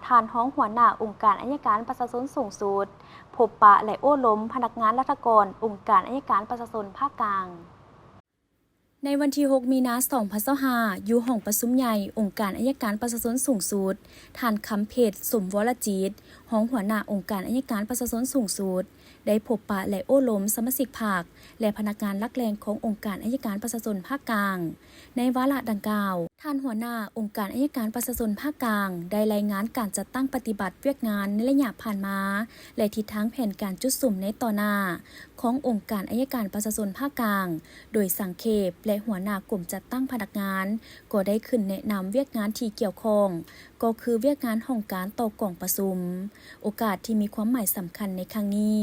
ผ่านห้องหัวหน้าองค์การอัยการประชาชนสูงสุดพบปะและโอ้ล้มพนักงานรัฐกรองค์การอัยการประชาชนภาคกลางในวันที่ 6 มีนาคม 2025อยู่ห้องประชุมใหญ่องค์การอัยการประชาชนสูงสุดท่านคำเพชรสมวรจิตห้องหัวหน้าองค์การอัยการประชาชนสูงสุดได้พบปะและโอ้ล้มสมาชิกพรรคและพนักงานหลักแหล่งขององค์การอัยการประชาชนภาคกลางในวาระดังกล่าวท่านหัวหน้าองค์การอัยการประชาชนภาคกลางได้รายงานการจัดตั้งปฏิบัติเวียกงานในระยะผ่านมาและทิศทางแผนการจุดสุ่มในต่อหน้าขององค์การอัยการประชาชนภาคกลางโดยสังเขปและหัวหน้ากลุ่มจัดตั้งพนักงานก็ได้ขึ้นแนะนำเวียกงานที่เกี่ยวข้องก็คือเวียกงานห้องการต่อกล่องประชุมโอกาสที่มีความหมายสำคัญในครั้งนี้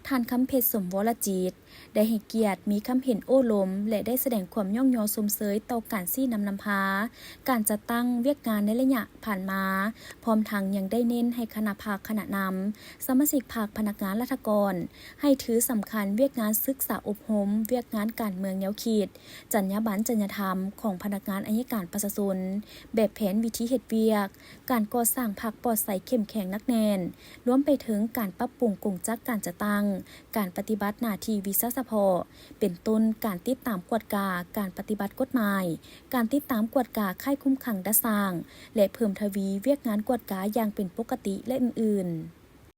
ท่านคำเพชรสมวรจิตได้ให้เกียรติมีคำเห็นโอ้ล้มและได้แสดงความย่องยอสมเสยต่อการซี่นำพาการจัดตั้งเวียกงานในระยะผ่านมาพร้อมทั้งยังได้เน้นให้คณะภาคคณะนำสมาชิกภาคพนักงานราชการให้ถือสำคัญเวียกงานศึกษาอบรมเวียกงานการเมืองแนวคิดจรรยาบรรณจริยธรรมของพนักงานอัยการประชาชนแบบแผนวิธีเฮ็ดเวียกการก่อสร้างพรรคปลอดใสเข้มแข็งนักแน่นรวมไปถึงการปรับปรุงกงจักการจัดตั้งการปฏิบัติหน้าที่วิสาสะพอเป็นต้นการติดตามกวดกาการปฏิบัติกฎหมายการติดตามกวดกาค่ายคุ้มขังดะสร้างและเพิ่มทวีเวียกงานกวดกาอย่างเป็นปกติและอื่นๆ